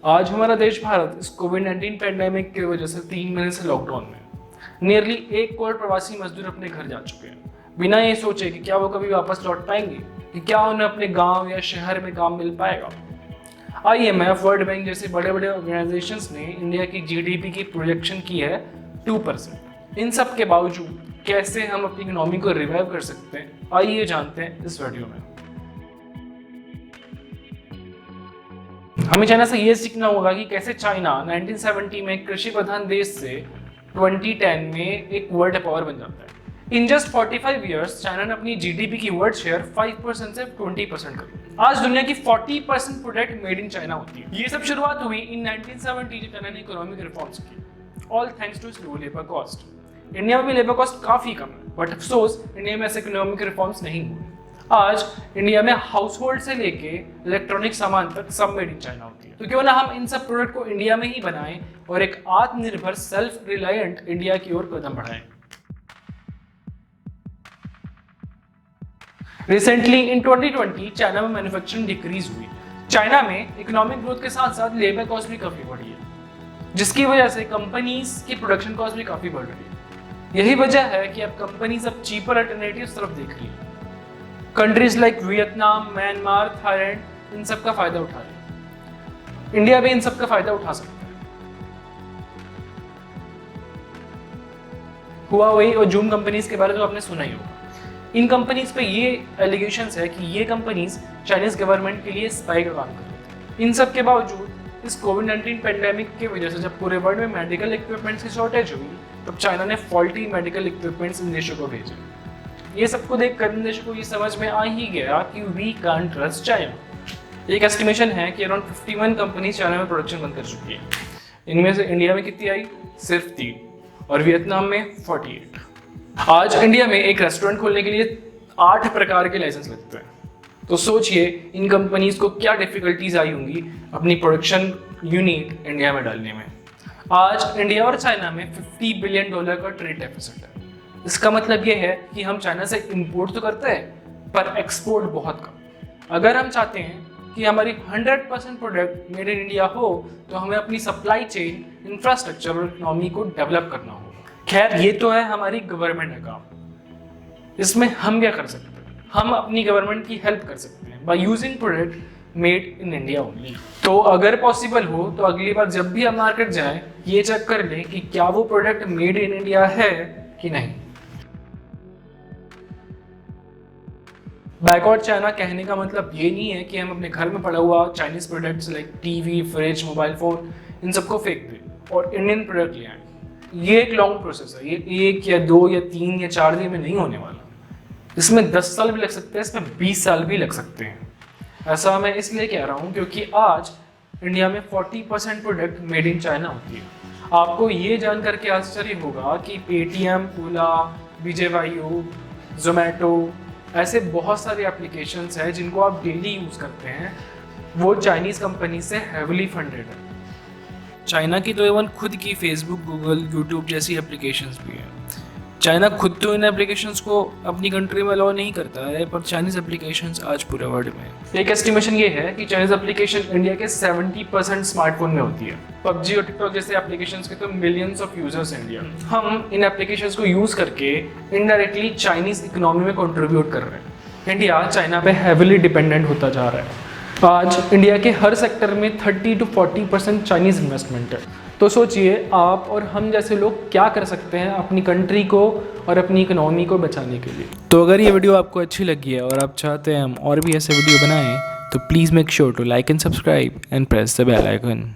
आज हमारा देश भारत इस कोविड-19 पैंडेमिक की वजह से 3 महीने से लॉकडाउन में है। नियरली 1 करोड़ प्रवासी मजदूर अपने घर जा चुके हैं, बिना ये सोचे कि क्या वो कभी वापस लौट पाएंगे, कि क्या उन्हें अपने गांव या शहर में काम मिल पाएगा। IMF, वर्ल्ड बैंक जैसे बड़े बड़े ऑर्गेनाइजेशंस ने इंडिया की GDP की प्रोजेक्शन की है 2%। इन सब के बावजूद कैसे हम अपनी इकोनॉमी को रिवाइव कर सकते हैं, आइए जानते हैं इस वीडियो में। हमें चाइना से ये सीखना होगा कि कैसे चाइना 1970 में कृषि प्रधान देश से 2010 में एक वर्ल्ड पावर बन जाता है। इन जस्ट 45 इयर्स चाइना ने अपनी GDP की वर्ल्ड शेयर 5% से 20% कर दी। आज दुनिया की 40% प्रोडक्ट मेड इन चाइना होती है। ये सब शुरुआत हुई इन 1970 जब चाइना ने इकोनॉमिक रिफॉर्म्स की, all thanks to low labour cost. India में भी लेबर कॉस्ट काफी कम है, बट अफसोस इंडिया में ऐसे इकोनॉमिक रिफॉर्म्स नहीं हुए। आज इंडिया में हाउस होल्ड से लेके इलेक्ट्रॉनिक सामान तक सब मेड इन चाइना होती है। तो क्यों ना हम इन सब प्रोडक्ट को इंडिया में ही बनाएं और एक आत्मनिर्भर सेल्फ रिलायंट इंडिया की ओर कदम बढ़ाएं। रिसेंटली इन 2020 चाइना में मैन्युफैक्चरिंग डिक्रीज हुई। चाइना में इकोनॉमिक ग्रोथ के साथ साथ लेबर कॉस्ट भी काफी बढ़ी है, जिसकी वजह से कंपनीज की प्रोडक्शन कॉस्ट भी काफी बढ़ रही है। यही वजह है कि अब कंपनीज अब चीपर अल्टरनेटिव्स तरफ देख रही है। Countries like Vietnam, Myanmar, Thailand इन सब का फायदा उठा रही है। इंडिया भी इन सब का फायदा उठा सकता है। हुआवेई और जूम कंपनीज के बारे में तो आपने सुना ही होगा। इन कंपनीज पे ये एलिगेशंस है कि ये कंपनीज चाइनीज गवर्नमेंट के लिए स्पाई का काम कर रही थी। इन सब के बावजूद इस कोविड-19 पैंडेमिक की वजह से जब पूरे वर्ल्ड में मेडिकल इक्विपमेंट्स की शॉर्टेज हुई, तब चाइना ने फॉल्टी मेडिकल इक्विपमेंट्स इन देशों को भेजे। ये सबको देखकर इन देशों को ये समझ में आ ही गया कि वी कांट ट्रस्ट चाइना। एक एस्टिमेशन है कि अराउंड 51 कंपनीज चाइना में प्रोडक्शन बंद कर चुकी है। इनमें से इंडिया में कितनी आई? सिर्फ 3 और वियतनाम में 48। आज इंडिया में एक रेस्टोरेंट खोलने के लिए 8 प्रकार के लाइसेंस लगते हैं। तो सोचिए इन कंपनीज को क्या डिफिकल्टीज आई होंगी अपनी प्रोडक्शन यूनिट इंडिया में डालने में। आज इंडिया और चाइना में $50 बिलियन का ट्रेड डेफिसिट है। इसका मतलब ये है कि हम चाइना से इंपोर्ट तो करते हैं, पर एक्सपोर्ट बहुत कम। अगर हम चाहते हैं कि हमारी 100% प्रोडक्ट मेड इन इंडिया हो, तो हमें अपनी सप्लाई चेन, इंफ्रास्ट्रक्चर और इकोनॉमी को डेवलप करना होगा। खैर, ये तो है हमारी गवर्नमेंट का काम। इसमें हम क्या कर सकते हैं? हम अपनी गवर्नमेंट की हेल्प कर सकते हैं by using product made in India only. तो अगर पॉसिबल हो तो अगली बार जब भी हम मार्केट जाएं, ये चेक कर लें कि क्या वो प्रोडक्ट मेड इन इंडिया है कि नहीं। बैकवर्ड चाइना कहने का मतलब ये नहीं है कि हम अपने घर में पड़ा हुआ Chinese products like TV, fridge, mobile phone in सबको फेंक दें और इंडियन प्रोडक्ट ले आए। ये एक लॉन्ग प्रोसेस है। ये 1 या 2 या 3 या 4 दिन में नहीं होने वाला। इसमें 10 साल भी लग सकते हैं, इसमें 20 साल भी लग सकते हैं। ऐसा मैं इसलिए कह रहा हूँ क्योंकि आज इंडिया में 40% प्रोडक्ट मेड इन चाइना होती है। आपको ये जानकर के आश्चर्य होगा कि पेटीएम, ओला, BJYU, जोमेटो ऐसे बहुत सारे एप्लीकेशंस हैं जिनको आप डेली यूज़ करते हैं, वो चाइनीज़ कंपनी से हेविली फंडेड है। चाइना की तो इवन खुद की फेसबुक, गूगल, यूट्यूब जैसी एप्लीकेशंस भी हैं। चाइना खुद तो इन एप्लीकेशंस को अपनी कंट्री में अलाउ नहीं करता है, पर चाइनीज़ एप्लीकेशंस आज पूरे वर्ल्ड में। एक एस्टिमेशन ये है कि चाइनीज़ एप्लीकेशन इंडिया के 70% स्मार्टफोन में होती है। PUBG और टिकटॉक जैसे एप्लीकेशंस के तो मिलियंस ऑफ यूजर्स इंडिया। हम इन एप्लीकेशंस को यूज़ करके इनडायरेक्टली चाइनीज़ इकोनॉमी में कंट्रीब्यूट कर रहे हैं। इंडिया चाइना पे हेविली डिपेंडेंट होता जा रहा है। आज इंडिया के हर सेक्टर में 30 to 40% चाइनीज़ इन्वेस्टमेंट है। तो सोचिए आप और हम जैसे लोग क्या कर सकते हैं अपनी कंट्री को और अपनी इकोनॉमी को बचाने के लिए। तो अगर ये वीडियो आपको अच्छी लगी है और आप चाहते हैं हम और भी ऐसे वीडियो बनाएं, तो please make sure to like and subscribe and press the bell icon.